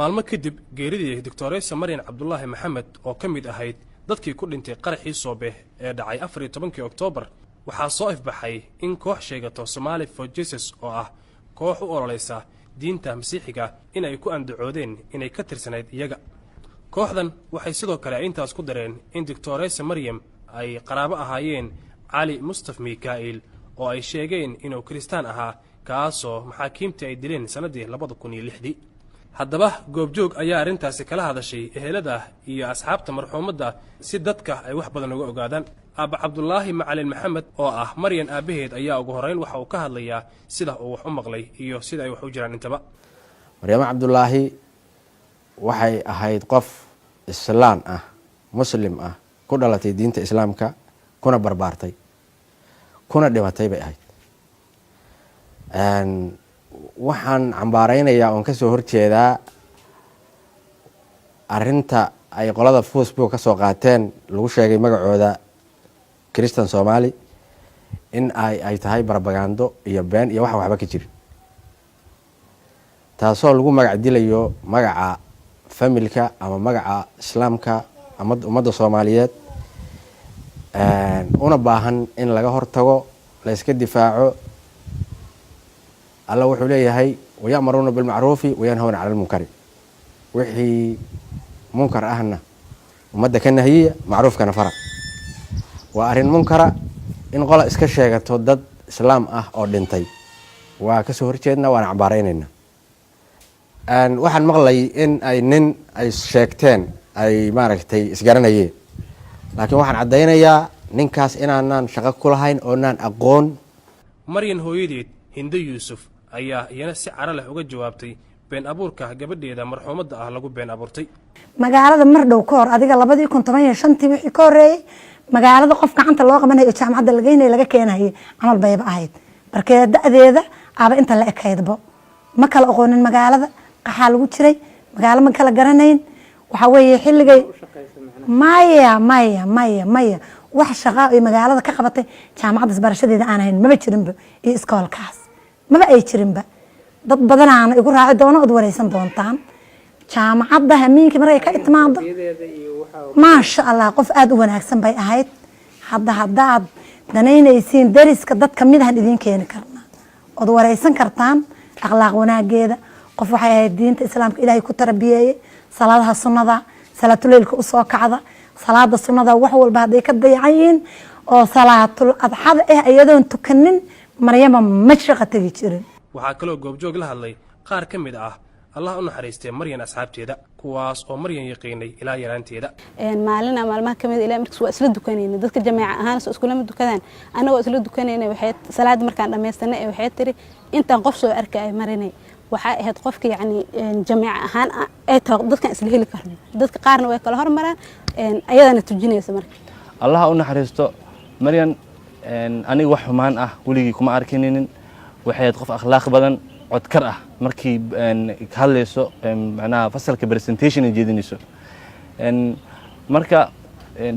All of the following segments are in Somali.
maalmo kadib geeridii Dr. Maryan Cabdullaahi Maxamed oo ka mid ahayd dadkii ku dhintay qaraxii Soobe ee dhacay 14 Oktoobar waxaa soo ifbaxay in koox sheegato Somali for Jesus oo ah koox u ololeysa diinta Masiixiga in ay ku andacoodeen inay ka tirsanayd iyaga. kooxdan waxay sidoo kale intaas ku dareen in Dr. Maryam ay qaraabo ahaayeen Ali Mustafa Mikail oo ay sheegeen inuu Kristaan ahaa kaasoo maxaakiimta ay dileen sanadii 2006. haddaba goobjoog ayaa arintaasi kala hadashay ehelada iyo asxaabta marxuumadda si dadka ay wax badan uga ogaadaan. Aaba Cabdullaahi Macalin Maxamed oo ah Maryan aabaheed ayaa ugu horeyn waxa uu ka hadlayaa sida uu wax u maqlay iyo sida ay wax u jiraan intaba. Maryam Cabdullaahi waxay ahayd qof Islaan ah, Muslim ah, ku dhalatay diinta Islaamka, kuna barbaartay, kuna dhimatay bay ahayd. waxaan cambaaraynayaa oon ka soo horjeedaa arinta ay qolada Facebook ka soo qaateen lagu sheegay magacooda Kristan Soomaali in ay tahay barbagando iyo been iyo waxba ka jirin, taasoo lagu magac dilayo magaca familka ama magaca Islaamka ama ummadda Soomaaliyeed una baahan in laga hortago la iska difaaco. الله وحول ليه ويأمرون بالمعروف وينهون عن المنكر وحي منكر أهلنا ومدة كنا هي معروف كان فرع وأرين منكر إن قال إسكشة تودد إسلام أو دينتي وكسور شدنا وأنا عباريننا أن واحد مغلي إن أي نن أي شاكتين أي ماركتي إسجارنا يه لكن واحد عدينا يا ننكاس إن أنا شغال كل هين أو أن أقون. مريم هويديد هند يوسف ayaa iyana si cara leh uga jawaabtay been abuurka gabadheeda marxuumadda ah lagu been abuurtay. magaalada Mardhow ka hor adiga 2015 wixii ka horeeyay magaalada qof gacanta loo qabanayo jaamacadda laga keenayay amal bayba ahayd markay da'deeda aaba inta la ekaydbo ma kala aqoonin magaalada qaxaa lagu jiray magaalo ma kala garanayn waxa weeye xilligay maya wax shaqo ay magaalada ka qabatay jaamacadda isbarashadeeda aan ahayn maba jirinba iyo iskoolkaas maba ay jirinba dad badan aan igu raaci doono oo wareysan doontaan jaamacadda hamiinka markay ka itmaado ma sha Allah qof aad u wanaagsan bay ahayd haddaad danaynaysiin dariska dad kamid ah idin keeni karna oo wareysan kartaan akhlaaq wanaageeda qof waxay ahayd diinta Islaamka Ilaahay ku tarbiyay salaadaha sunnada salaatul leelka u soo kacda salaada sunnada wax walba haday ka dayacayeen oo salaatul adxada ayadoon tukanin Maryam ma shaqo tagi jirin. waxaa kaloo goobjoog la hadlay qaar ka mid ah Allah u naxariistay Maryan asxaabteeda kuwaas oo Maryan yaqiinay ilaa yaraanteeda. maalina maalmaha kamid ilaa markii waa isla dukanayna dadka jamaaca ahaan soo isku lama dukadaan anagoo isla dukanayna waxay salaad markaan dhameystanay waxay tiri intaan qof soo arkay marinay waxa ahayd qofka yani jamaaca ahaan ay tahay dadkan isla heli karno dadka qaarna way kala hormaraan ayadana tujinaysa marka. Allah u naxariisto Maryan aniga wax xumaan ah waligii kuma arkinin waxay qof akhlaaq badan codkar ah markii ka hadlayso macnaha fasalka presentation ee jeedinayso marka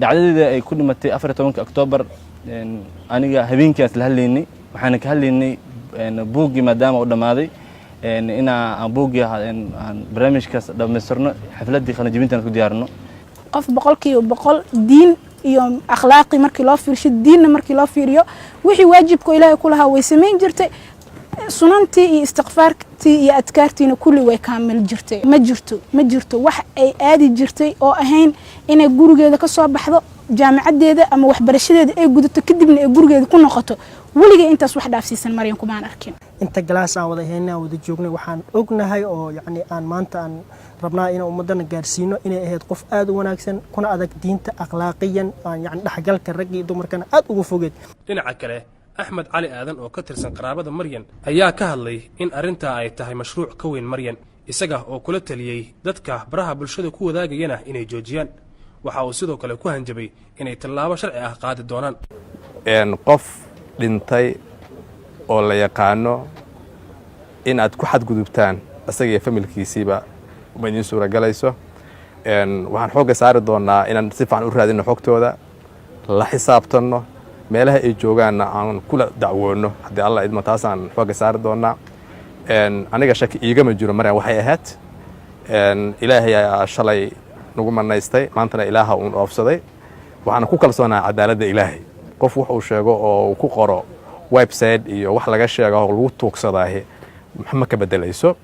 dhacdadeeda ay ku dhimatay 14 Oktoobar aniga habeenkaas la hadlaynay waxaan ka hadlaynay buugi maadaama uu dhamaaday ina buugi aan barnaamijkaas dhameystirno xafladii qalinjibinta ku diyaarno qof 100% diin iyo akhlaaqi markii loo fiiriyo diinna markii loo fiiriyo wixii waajibku Ilaahay ku lahaa way sameyn jirtay sunantii iyo istighfaartii iyo adkaartiina kulli way kaamil jirtay ma jirto wax ay aadi jirtay oo ahayn inay gurigeeda ka soo baxdo jaamacadeeda ama waxbarashadeeda ay gudato kadibna ay gurigeeda ku noqoto waliga intaas wax dhaafsiisan Maryan kuma aan arkin inta galaas aan wada heynaa wada joognay waxaan ognahay oo yani aan maanta aan rabnaa in ummadana gaarsiino inay ahayd qof aad u wanaagsan kuna adag diinta akhlaaqiyan yani dhaxgalka rag iyo dumarkana aad ugu fogeed. dhinaca kale Axmed Cali Aadan oo ka tirsan qaraabada Maryan ayaa ka hadlay in arinta ay tahay mashruuc ka weyn Maryan isaga oo kula taliyay dadka baraha bulshada ku wadaagayana inay joojiyaan waxa uu sidoo kale ku hanjabay inay tallaabo sharci ah qaadi doonaan. qof dhintay oo la yaqaano in aad ku xadgudubtaan asaga iyo familkiisiiba ma idin suuragalayso waxaan xooga saari doonaa inaan si fiican u raadino xogtooda la xisaabtanno meelaha ay joogaanna aan kula dacwoono haddii Allah idmo taasaan xooga saari doonaa aniga shaki iigama jiro Maryan waxay ahayd ilaahay ayaa shalay nagu manaystay maantana ilaaha uun oofsaday waxaan ku kalsoonahay cadaaladda ilaahay qof wuxuu sheego oo ku qoro website iyo wax laga sheego oo lagu tuugsadaahi ma ka bedelayso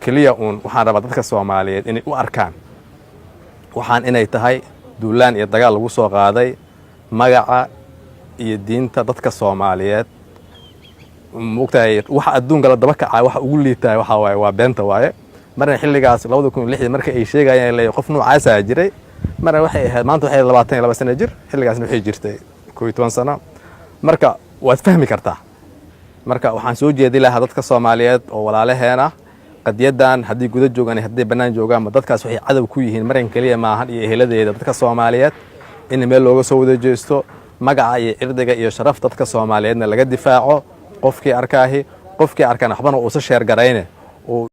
kaliya uun waxaan rabaa dadka Soomaaliyeed inay u arkaan waxaan inay tahay duulaan iyo dagaal lagu soo qaaday magaca iyo diinta dadka Soomaaliyeed mugtahay waxa adduunka la daba kacay waxa ugu liitay waxa waaye waa beenta waaye marna xilligaas 2006 markay ay sheegayeen ilaa qof noocaas ah jiray marna waxay ahayd maanta waxay 22 sano jir xilligaasna waxay jirtay 12 sano marka waad fahmi kartaa marka waxaan soo jeedi lahaa dadka Soomaaliyeed oo walaalaheena qadiyadan haddii guda joogaan haddii banaan joogaan dadkaas waxay cadow ku yihiin maran kaliya maahan iyo eheladeeda dadka Soomaaliyeed in meel looga soo wada jeesto magaca iyo irdiga iyo sharaf dadka Soomaaliyeedna laga difaaco qofkii arkaahi qofkii arkana waxbana uu soo sheer garayne